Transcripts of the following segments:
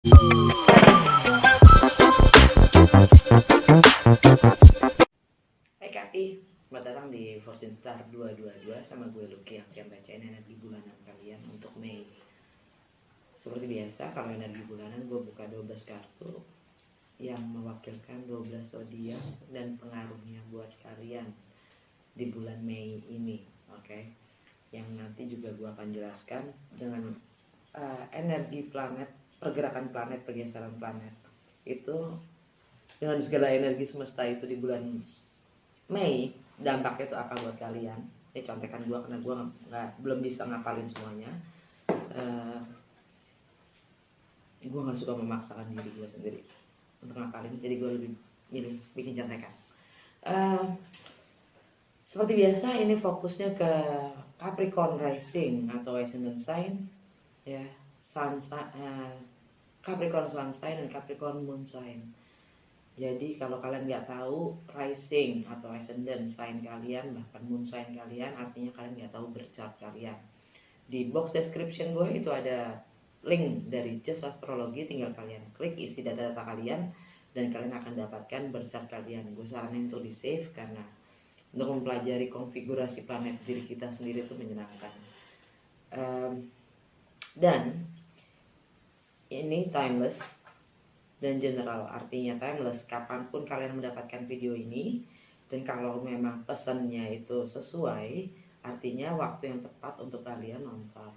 Hai Kati, selamat datang di Fortune Star 222 sama gue Lucky yang siap bacain energi bulanan kalian untuk Mei. Seperti biasa, kalau energi bulanan gue buka 12 kartu yang mewakilkan 12 zodiak dan pengaruhnya buat kalian di bulan Mei ini, oke? Yang nanti juga gue akan jelaskan dengan energi planet, pergerakan planet, pergeseran planet itu dengan segala energi semesta itu di bulan Mei, dampaknya itu apa buat kalian. Ini contekan gue karena gue belum bisa ngapalin semuanya. Gue gak suka memaksakan diri gue sendiri untuk ngapalin, jadi gue lebih milih bikin contekan. Seperti biasa ini fokusnya ke Capricorn Rising atau Ascendant Sign ya, Capricorn Sun Sign dan Capricorn Moon Sign. Jadi kalau kalian nggak tahu rising atau ascendant sign kalian, bahkan moon sign kalian, artinya kalian nggak tahu berchart kalian. Di box description gue itu ada link dari Just Astrologi, tinggal kalian klik isi data-data kalian dan kalian akan dapatkan berchart kalian. Gue saranin untuk di save karena untuk mempelajari konfigurasi planet diri kita sendiri itu menyenangkan. Dan ini timeless dan general, artinya timeless kapanpun kalian mendapatkan video ini. Dan kalau memang pesannya itu sesuai, artinya waktu yang tepat untuk kalian nonton.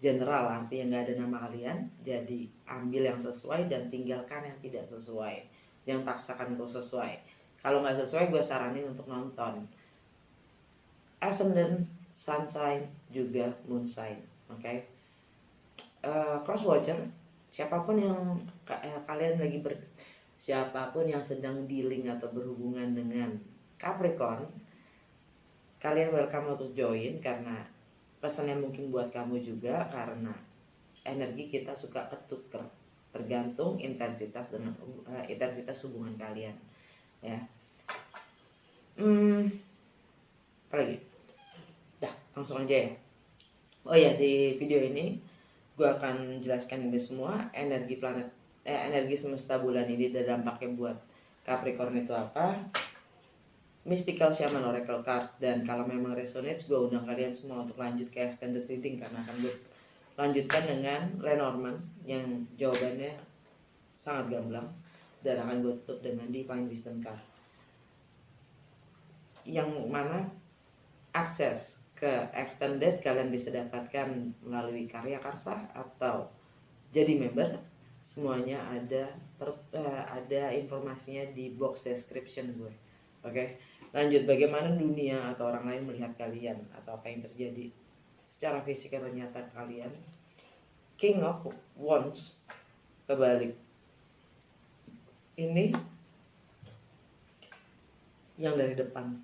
General artinya nggak ada nama kalian, jadi ambil yang sesuai dan tinggalkan yang tidak sesuai. Jangan paksakan untuk sesuai. Kalau nggak sesuai, gue saranin untuk nonton Ascendant, Sun Sign, juga Moon Sign, oke? Cross watcher, siapapun yang kalian lagi siapapun yang sedang dealing atau berhubungan dengan Capricorn, kalian welcome untuk join karena pesannya mungkin buat kamu juga, karena energi kita suka ketuker tergantung intensitas dengan intensitas hubungan kalian ya. Apa lagi? Dah, langsung aja ya. Oh ya, di video ini gue akan jelaskan ini semua, energi planet, energi semesta bulan ini dan dampaknya buat Capricorn itu apa, mystical shaman oracle card, dan kalau memang resonates gue undang kalian semua untuk lanjut ke extended reading karena akan gue lanjutkan dengan Lenormand yang jawabannya sangat gamblang, dan akan gue tutup dengan Divine Wisdom card yang mana akses ke extended kalian bisa dapatkan melalui Karya Karsa atau jadi member. Semuanya ada informasinya di box description gue. Oke, lanjut, bagaimana dunia atau orang lain melihat kalian atau apa yang terjadi secara fisik atau nyata kalian. King of Wands kebalik, ini yang dari depan,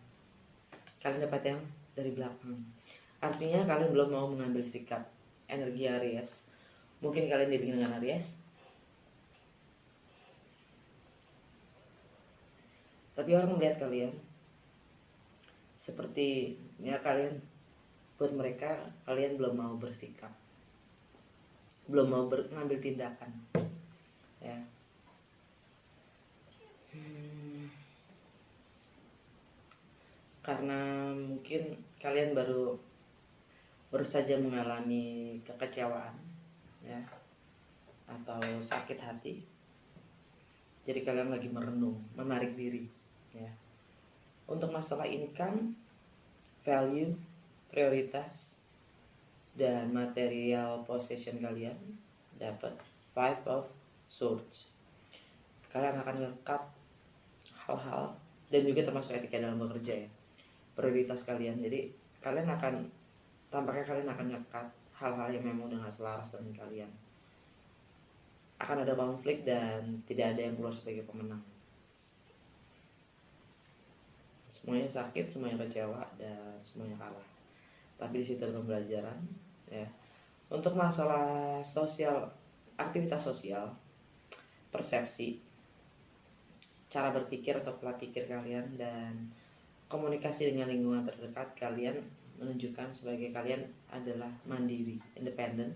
kalian dapat yang dari belakang, artinya kalian belum mau mengambil sikap. Energi Aries, mungkin kalian dealing dengan Aries, tapi orang melihat kalian seperti ya, kalian buat mereka kalian belum mau bersikap, belum mau mengambil tindakan ya. Karena mungkin kalian baru saja mengalami kekecewaan ya, atau sakit hati, jadi kalian lagi merenung, menarik diri ya. Untuk masalah income, value, prioritas, dan material possession kalian dapat 5 of Swords. Kalian akan nge-cut hal-hal, dan juga termasuk etika dalam bekerja ya, prioritas kalian. Jadi kalian akan, tampaknya kalian akan nge-cut hal-hal yang memang udah gak selaras dengan kalian. Akan ada konflik dan tidak ada yang keluar sebagai pemenang. Semuanya sakit, semuanya kecewa, dan semuanya kalah. Tapi di situ ada pembelajaran ya. Untuk masalah sosial, aktivitas sosial, persepsi, cara berpikir atau pola pikir kalian, dan komunikasi dengan lingkungan terdekat kalian menunjukkan sebagai kalian adalah mandiri, independen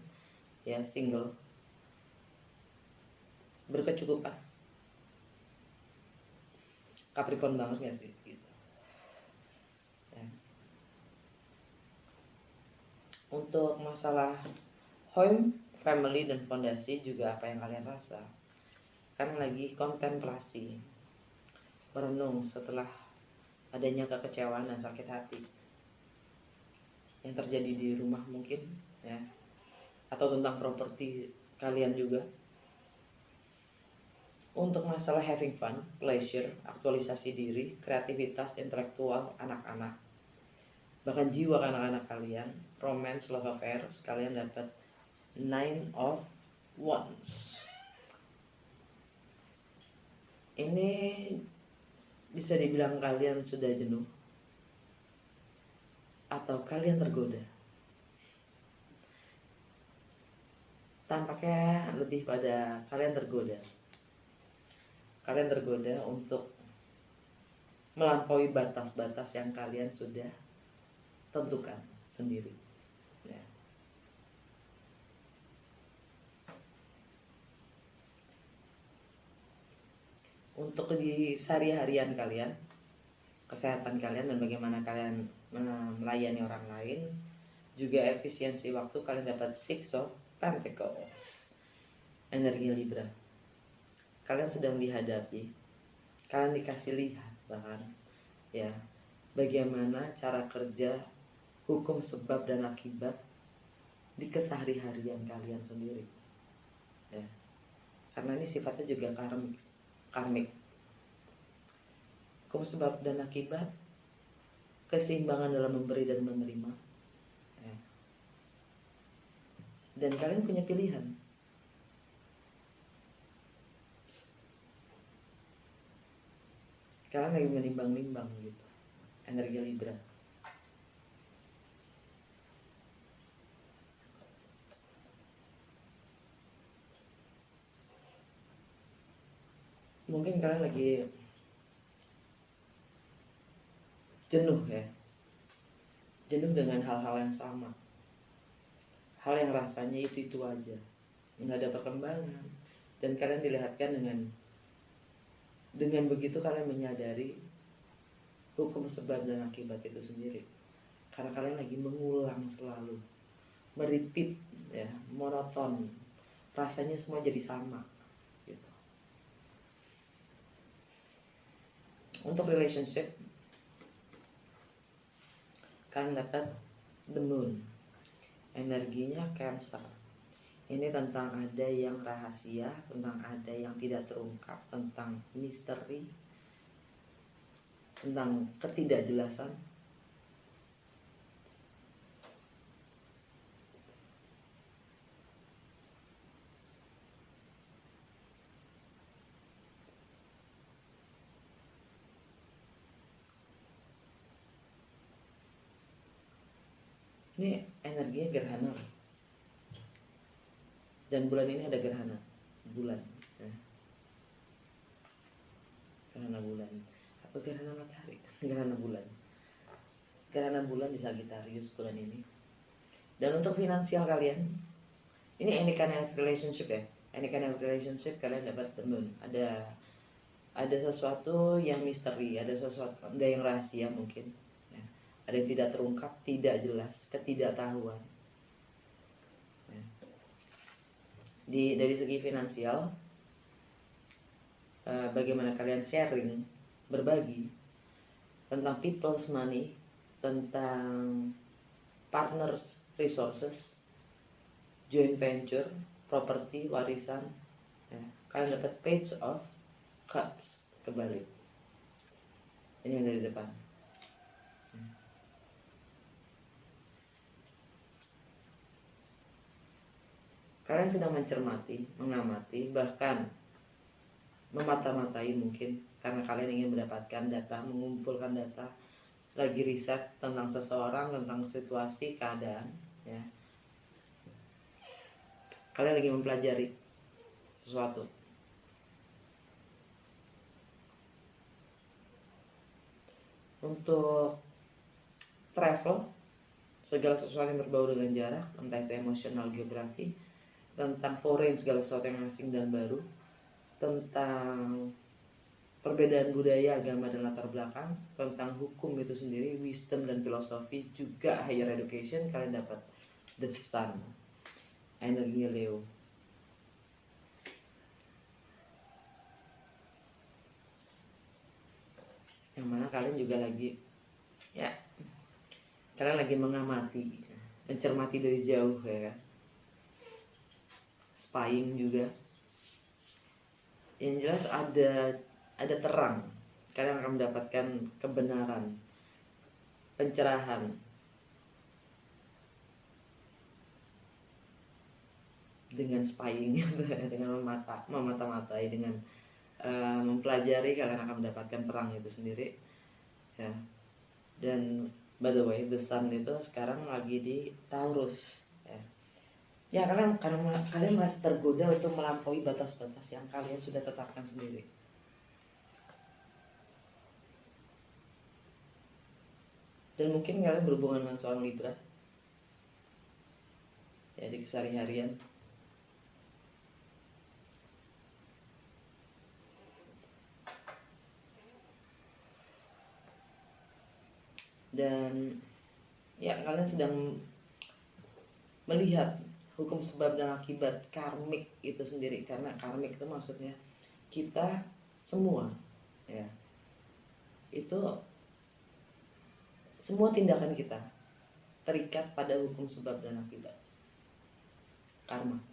ya, single. berkecukupan. Capricorn banget gak sih gitu. Ya. Untuk masalah home, family, dan fondasi juga apa yang kalian rasa, kan lagi kontemplasi, merenung setelah adanya kekecewaan dan sakit hati yang terjadi di rumah mungkin ya, atau tentang properti kalian juga. Untuk masalah having fun, pleasure, aktualisasi diri, kreativitas, intelektual, anak-anak, bahkan jiwa anak-anak kalian, romance, love affairs, kalian dapat 9 of Wands. Ini bisa dibilang kalian sudah jenuh atau kalian tergoda. Tampaknya lebih pada kalian tergoda. Kalian tergoda untuk melampaui batas-batas yang kalian sudah tentukan sendiri. Ya. Untuk di sehari-harian kalian, kesehatan kalian dan bagaimana kalian melayani orang lain, juga efisiensi waktu, kalian dapat 6 of Pentacles, energi Libra. Kalian sedang dihadapi, kalian dikasih lihat bahkan ya, bagaimana cara kerja hukum sebab dan akibat di kesehari-harian kalian sendiri ya. Karena ini sifatnya juga karmik. Hukum sebab dan akibat, keseimbangan dalam memberi dan menerima ya. Dan kalian punya pilihan. Kalian lagi menimbang-nimbang gitu, energi Libra. Mungkin kalian lagi jenuh ya, jenuh dengan hal-hal yang sama, hal yang rasanya itu aja, nggak ada perkembangan. Dan kalian dilihatkan dengan begitu kalian menyadari hukum sebab dan akibat itu sendiri, karena kalian lagi mengulang selalu, merepeat ya, monoton, rasanya semua jadi sama gitu. Untuk relationship, kalian dapat the moon, energinya Cancer. Ini tentang ada yang rahasia, tentang ada yang tidak terungkap, tentang misteri, tentang ketidakjelasan. Ini energinya gerhana. Dan bulan ini ada gerhana bulan ya. Gerhana bulan, apa gerhana matahari? Gerhana bulan. Gerhana bulan di Sagittarius bulan ini. Dan untuk finansial kalian, ini any kind of relationship ya. Any kind of relationship kalian dapat the moon. Ada sesuatu yang misteri, ada yang rahasia mungkin ya. Ada yang tidak terungkap, tidak jelas, ketidaktahuan. Dari segi finansial, bagaimana kalian sharing, berbagi tentang people's money, tentang partners resources, joint venture, properti, warisan ya. Kalian dapat Page of Cups kebalik. Ini yang dari depan. Kalian sedang mencermati, mengamati, bahkan memata-matai mungkin, karena kalian ingin mendapatkan data, mengumpulkan data, lagi riset tentang seseorang, tentang situasi, keadaan ya. Kalian lagi mempelajari sesuatu. Untuk travel, segala sesuatu yang berbau dengan jarak, entah itu emosional, geografi, tentang foreign, segala sesuatu yang asing dan baru, tentang perbedaan budaya, agama, dan latar belakang, tentang hukum itu sendiri, wisdom dan filosofi, juga higher education. Kalian dapat The Sun, energinya Leo. Yang mana kalian juga lagi, ya, kalian lagi mengamati, mencermati dari jauh, ya kan? Spying juga. Yang jelas ada terang. Kalian akan mendapatkan kebenaran, pencerahan, dengan spying, dengan memata-matai, dengan mempelajari. Kalian akan mendapatkan terang itu sendiri, ya. Dan by the way, The Sun itu sekarang lagi di Taurus, ya. Ya, kalian masih tergoda untuk melampaui batas-batas yang kalian sudah tetapkan sendiri. Dan mungkin kalian berhubungan dengan seorang Libra, ya, di keseharian. Dan ya, kalian sedang melihat hukum sebab dan akibat karmik itu sendiri. Karena karmik itu maksudnya kita semua, ya, itu semua tindakan kita terikat pada hukum sebab dan akibat karma,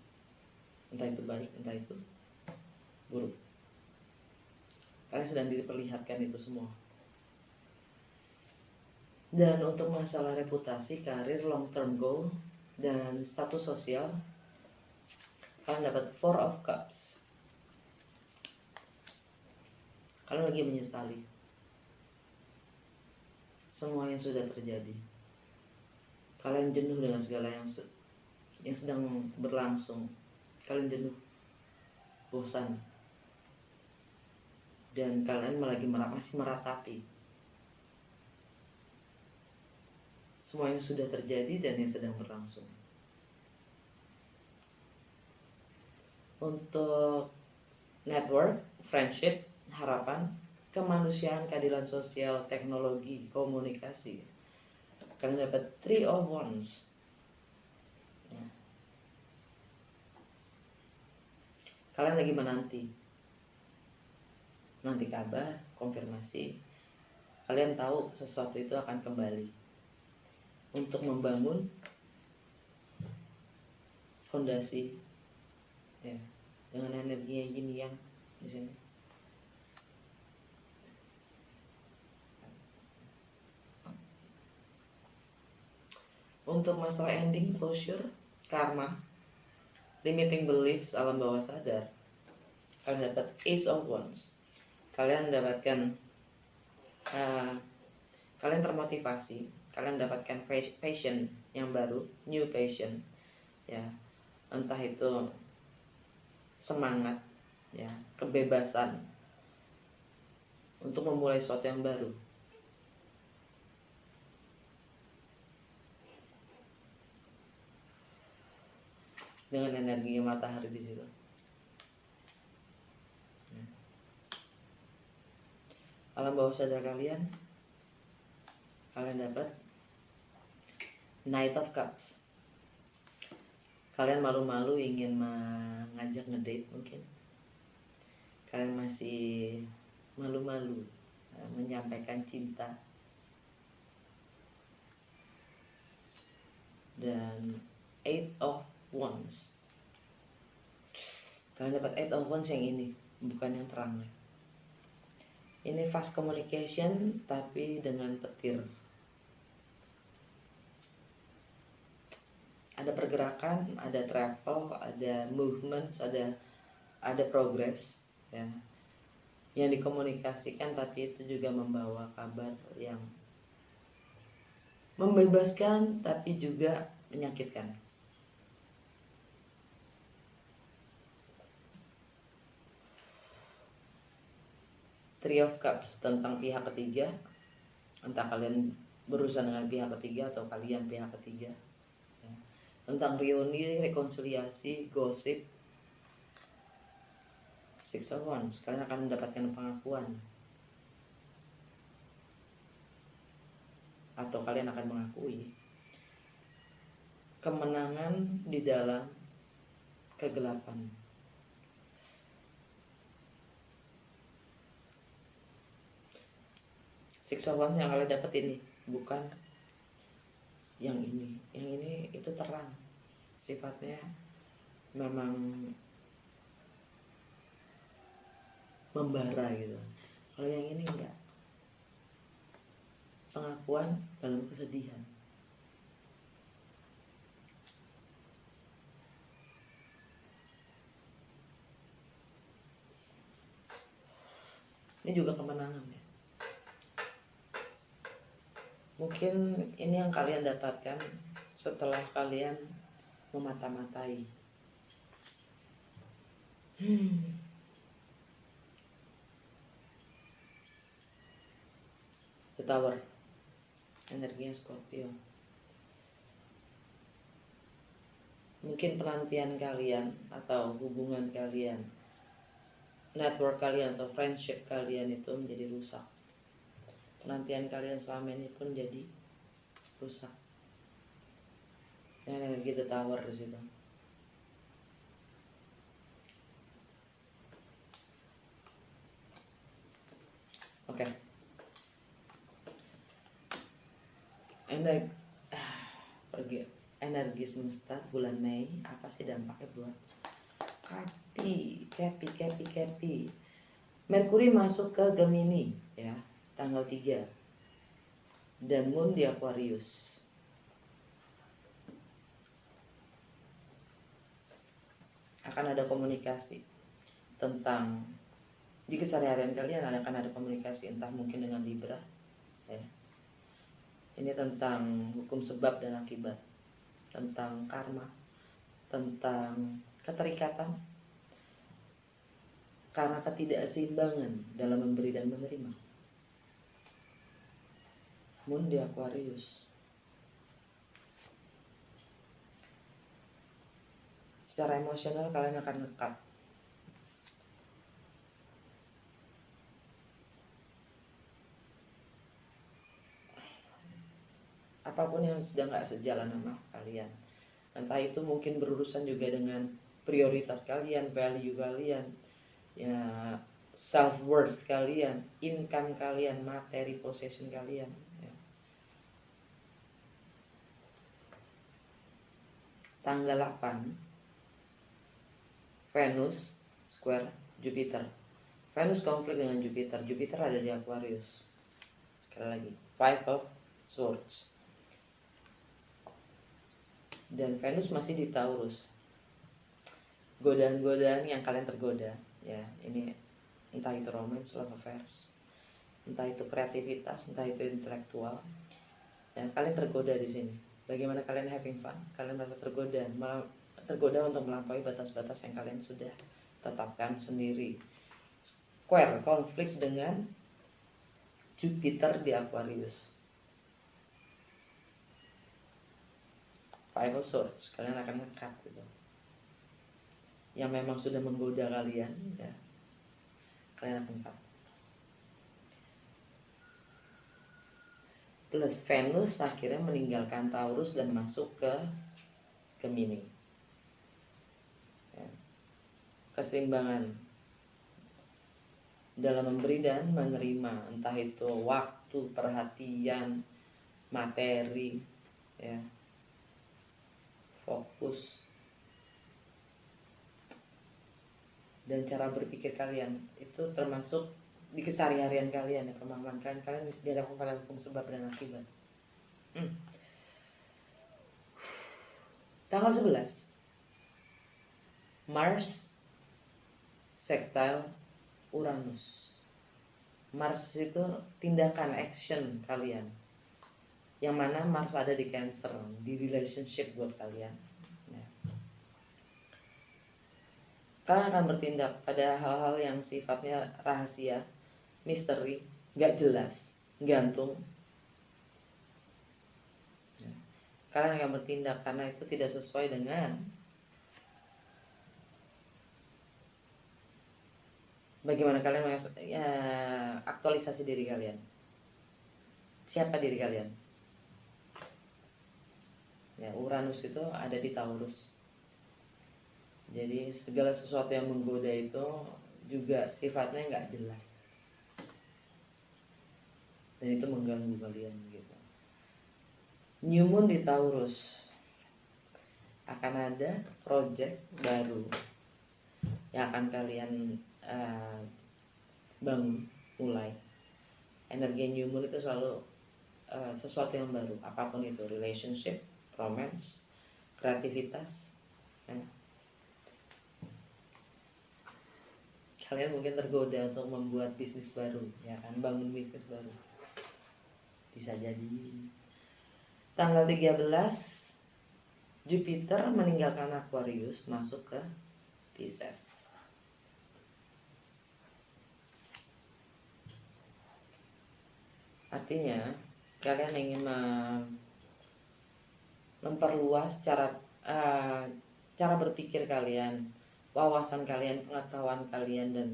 entah itu baik entah itu buruk. Kalian sedang diperlihatkan itu semua. Dan untuk masalah reputasi, karir, long term goal, dan status sosial, kalian dapat Four of Cups. Kalian lagi menyesali semua yang sudah terjadi. Kalian jenuh dengan segala yang sedang berlangsung. Kalian jenuh, bosan, dan kalian masih meratapi semua yang sudah terjadi dan yang sedang berlangsung. Untuk network, friendship, harapan, kemanusiaan, keadilan sosial, teknologi, komunikasi, kalian dapat Three of Wands, ya. Kalian lagi nanti kabar, konfirmasi. Kalian tahu sesuatu itu akan kembali untuk membangun fondasi, ya, dengan energi yang yin yang di sini. Untuk masalah ending, closure, karma, limiting beliefs, alam bawah sadar, kalian dapat Ace of Wands. Kalian mendapatkan kalian termotivasi, kalian mendapatkan passion yang baru, new passion, ya, entah itu semangat, ya, kebebasan untuk memulai sesuatu yang baru. Dengan energi matahari di situ. Alam bawah sadar kalian dapat Knight of Cups. Kalian malu-malu ingin mengajak ngedate mungkin. Kalian masih malu-malu menyampaikan cinta. Dan Eight of Wands. Kalian dapat Eight of Wands yang ini, bukan yang terangnya. Ini fast communication tapi dengan petir. Ada pergerakan, ada travel, ada movement, ada progress, ya, yang dikomunikasikan, tapi itu juga membawa kabar yang membebaskan tapi juga menyakitkan. Three of Cups tentang pihak ketiga, entah kalian berurusan dengan pihak ketiga atau kalian pihak ketiga, ya. Tentang reuni, rekonsiliasi, gosip, Six of Wands, kalian akan mendapatkan pengakuan, atau kalian akan mengakui kemenangan di dalam kegelapan. Six of Wands yang kalian dapat ini bukan yang ini. Yang ini itu terang, sifatnya memang membara gitu. Kalau yang ini enggak, pengakuan dalam kesedihan. Ini juga kemenangan ya. Mungkin ini yang kalian dapatkan setelah kalian memata-matai. The Tower, energinya Scorpio. Mungkin penantian kalian atau hubungan kalian, network kalian atau friendship kalian itu menjadi rusak. Penantian kalian selama ini pun jadi rusak. Yang energi The Tower di situ. Oke. Energi semesta bulan Mei, apa sih dampaknya buat Capi. Merkuri masuk ke Gemini ya, tanggal 3. Dan Moon di Aquarius. Akan ada komunikasi tentang di keseharian kalian, akan ada komunikasi entah mungkin dengan Libra ya. Ini tentang hukum sebab dan akibat, tentang karma, tentang keterikatan karena ketidakseimbangan dalam memberi dan menerima. Moon di Aquarius. Secara emosional kalian akan ngekat. Apapun yang sudah gak sejalan sama kalian, entah itu mungkin berurusan juga dengan prioritas kalian, value kalian, ya, self worth kalian, income kalian, materi possession kalian ya. Tanggal 8 Venus square Jupiter. Venus konflik dengan Jupiter. Jupiter ada di Aquarius. Sekali lagi, Five of Swords. Dan Venus masih di Taurus. Godaan-godaan yang kalian tergoda ya, ini entah itu romance, love affairs, entah itu kreativitas, entah itu intelektual ya, kalian tergoda di sini. Bagaimana kalian having fun, kalian merasa tergoda untuk melampaui batas-batas yang kalian sudah tetapkan sendiri. Square konflik dengan Jupiter di Aquarius. Five of Swords, kalian akan ngekat gitu. Yang memang sudah menggoda kalian ya, kalian akan ngekat. Plus Venus akhirnya meninggalkan Taurus dan masuk ke Gemini ya. Keseimbangan dalam memberi dan menerima, entah itu waktu, perhatian, materi ya, fokus dan cara berpikir kalian itu termasuk di keseharian kalian ya, pemahaman kalian dihadapkan pada hukum sebab dan akibat. Tanggal 11 Mars sextile Uranus. Mars itu tindakan, action kalian, yang mana Mars ada di Cancer, di relationship buat kalian ya. Kalian akan bertindak pada hal-hal yang sifatnya rahasia, misteri, gak jelas, gantung ya. Kalian akan bertindak karena itu tidak sesuai dengan bagaimana kalian aktualisasi diri kalian. Siapa diri kalian? Ya, Uranus itu ada di Taurus. Jadi segala sesuatu yang menggoda itu juga sifatnya nggak jelas, dan itu mengganggu kalian gitu. New Moon di Taurus, akan ada project baru yang akan kalian bangun, mulai. Energi New Moon itu selalu sesuatu yang baru, apapun itu, relationship, romance, kreativitas. Kalian mungkin tergoda untuk membuat bisnis baru, ya kan, bangun bisnis baru. Bisa jadi. Tanggal 13 Jupiter meninggalkan Aquarius masuk ke Pisces. Artinya kalian ingin memperluas cara berpikir kalian, wawasan kalian, pengetahuan kalian, dan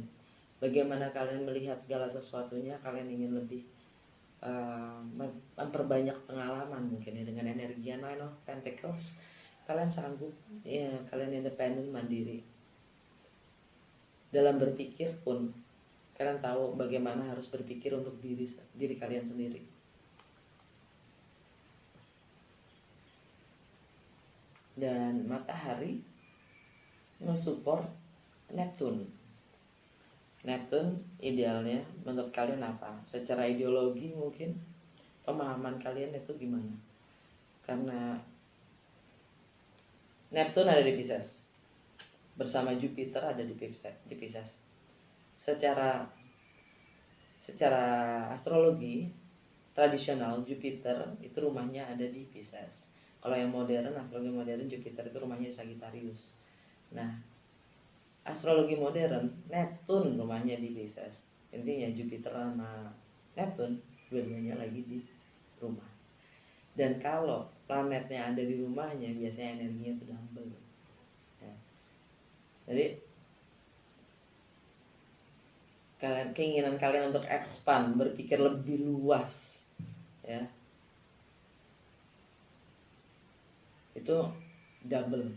bagaimana kalian melihat segala sesuatunya. Kalian ingin lebih memperbanyak pengalaman mungkin ya, dengan energi Nine of Pentacles. Kalian sanggup ya, kalian independen, mandiri dalam berpikir pun. Kalian tahu bagaimana harus berpikir untuk diri kalian sendiri. Dan matahari mensupport Neptune. Neptune idealnya menurut kalian apa? Secara ideologi mungkin pemahaman kalian itu gimana? Karena Neptune ada di Pisces, bersama Jupiter ada di Pisces. Secara astrologi tradisional, Jupiter itu rumahnya ada di Pisces. Kalau yang modern, astrologi modern, Jupiter itu rumahnya di Sagittarius. Nah, astrologi modern, Neptune rumahnya di Pisces. Intinya Jupiter sama Neptune dua-duanya lagi di rumah. Dan kalau planetnya ada di rumahnya, biasanya energinya itu double. Ya. Jadi keinginan kalian untuk expand, berpikir lebih luas, ya, itu double.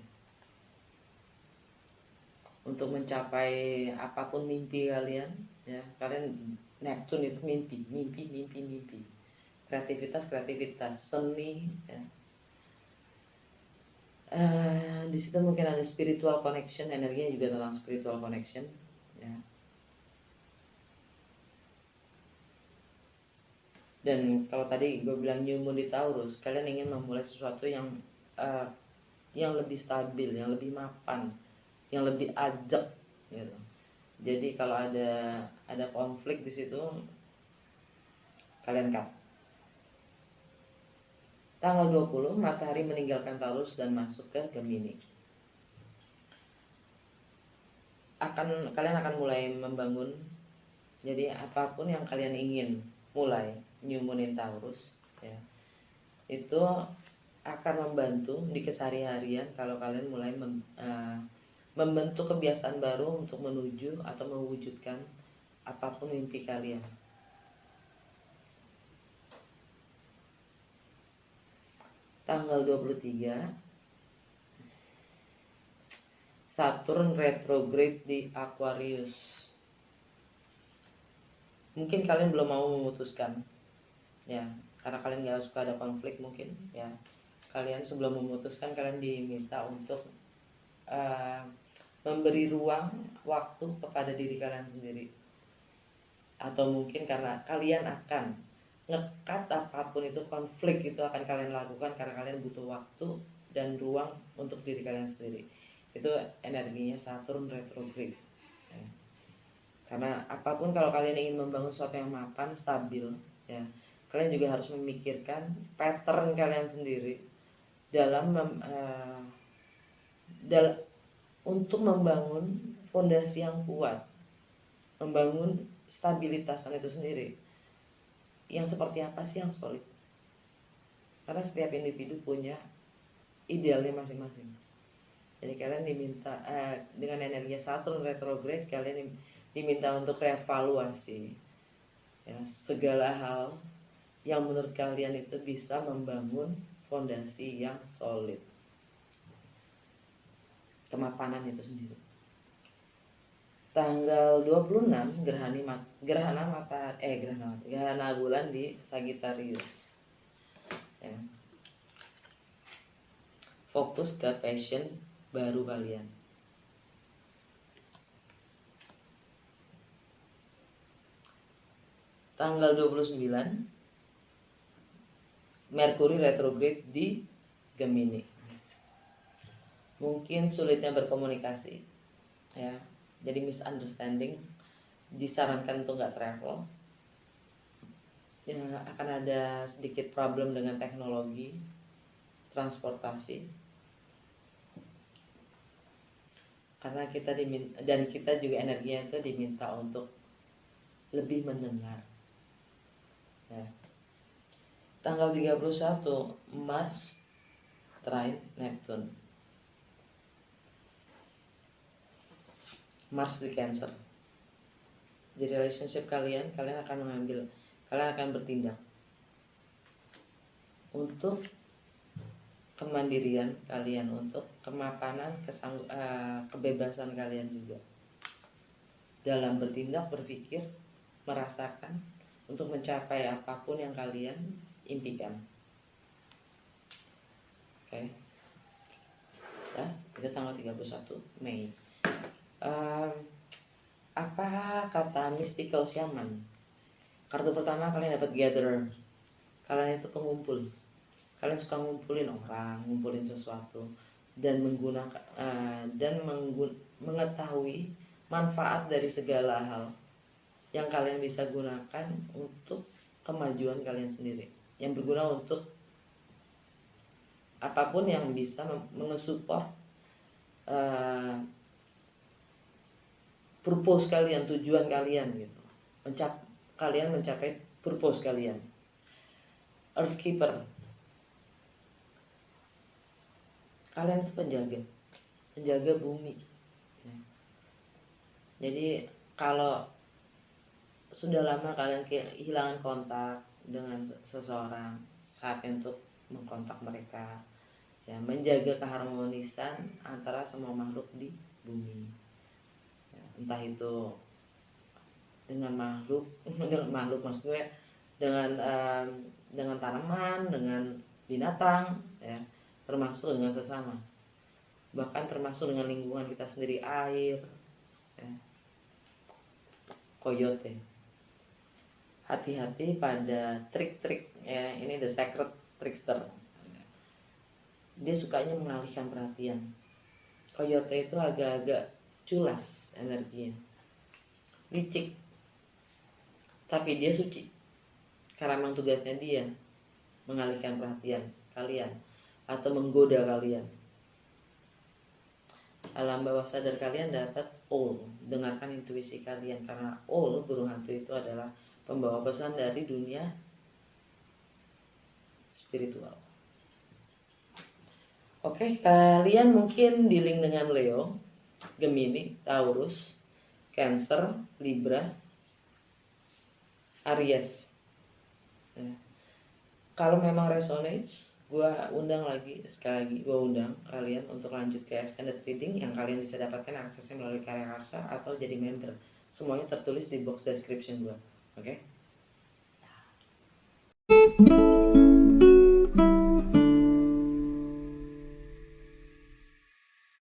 Untuk mencapai apapun mimpi kalian, ya, kalian Neptune itu mimpi. Kreativitas, seni, ya. Di situ mungkin ada spiritual connection, energinya juga tentang spiritual connection, ya. Dan kalau tadi gue bilang New Moon di Taurus, kalian ingin memulai sesuatu yang lebih stabil, yang lebih mapan, yang lebih ajak, gitu. Jadi kalau ada konflik di situ, kalian cut. Tanggal 20 matahari meninggalkan Taurus dan masuk ke Gemini. Kalian akan mulai membangun. Jadi apapun yang kalian ingin mulai, New Moon in Taurus, ya, itu akan membantu di keseharian kalau kalian mulai membentuk kebiasaan baru untuk menuju atau mewujudkan apapun mimpi kalian. Tanggal 23 Saturn retrograde di Aquarius. Mungkin kalian belum mau memutuskan, ya, karena kalian gak suka ada konflik mungkin, ya. Kalian sebelum memutuskan, kalian diminta untuk memberi ruang waktu kepada diri kalian sendiri. Atau mungkin karena kalian akan ngekat apapun itu, konflik itu akan kalian lakukan karena kalian butuh waktu dan ruang untuk diri kalian sendiri. Itu energinya Saturn retrograde, ya. Karena apapun, kalau kalian ingin membangun sesuatu yang mapan, stabil, ya, kalian juga harus memikirkan pattern kalian sendiri dalam untuk membangun fondasi yang kuat, membangun stabilitasan itu sendiri. Yang seperti apa sih yang solid? Karena setiap individu punya idealnya masing-masing. Jadi kalian diminta dengan energi Saturn retrograde, kalian diminta untuk reevaluasi ya segala hal yang menurut kalian itu bisa membangun fondasi yang solid, kemapanan itu sendiri. Tanggal 26 gerhana bulan di Sagittarius ya. Fokus ke passion baru kalian. Tanggal 29 Merkuri retrograde di Gemini. Mungkin sulitnya berkomunikasi ya, jadi misunderstanding, disarankan untuk nggak travel ya, akan ada sedikit problem dengan teknologi transportasi karena kita juga energinya itu diminta untuk lebih mendengar ya. Tanggal 31 Mars trine Neptune. Mars di Cancer. Di relationship kalian akan bertindak untuk kemandirian kalian, untuk kemapanan, kebebasan kalian juga dalam bertindak, berpikir, merasakan untuk mencapai apapun yang kalian impikan. Oke. Ya, itu tanggal 31 Mei. Apa kata mystical shaman? Kartu pertama kalian dapat gatherer. Kalian itu pengumpul. Kalian suka ngumpulin orang, ngumpulin sesuatu dan mengetahui manfaat dari segala hal yang kalian bisa gunakan untuk kemajuan kalian sendiri, yang berguna untuk apapun yang bisa mengesupport purpose kalian, tujuan kalian gitu. Kalian mencapai purpose kalian. Earthkeeper. Kalian itu penjaga bumi. Jadi kalau sudah lama kalian kehilangan kontak dengan seseorang, saatnya untuk mengkontak mereka ya, menjaga keharmonisan antara semua makhluk di bumi ya, entah itu dengan makhluk maksud gue dengan tanaman, dengan binatang ya, termasuk dengan sesama, bahkan termasuk dengan lingkungan kita sendiri, air ya. Coyote. Hati-hati pada trik-trik ya, ini the secret trickster. Dia sukanya mengalihkan perhatian. Coyote itu agak-agak culas energinya, licik, tapi dia suci karena memang tugasnya dia mengalihkan perhatian kalian atau menggoda kalian. Alam bawah sadar kalian dapat Owl. Dengarkan intuisi kalian, karena Owl, burung hantu itu adalah pembawa pesan dari dunia spiritual. Oke, kalian mungkin di-link dengan Leo, Gemini, Taurus, Cancer, Libra, Aries ya. Kalau memang resonates, gue undang sekali lagi gue undang kalian untuk lanjut ke extended reading yang kalian bisa dapatkan aksesnya melalui Karya Karsa atau jadi member. Semuanya tertulis di box description gue. Oke?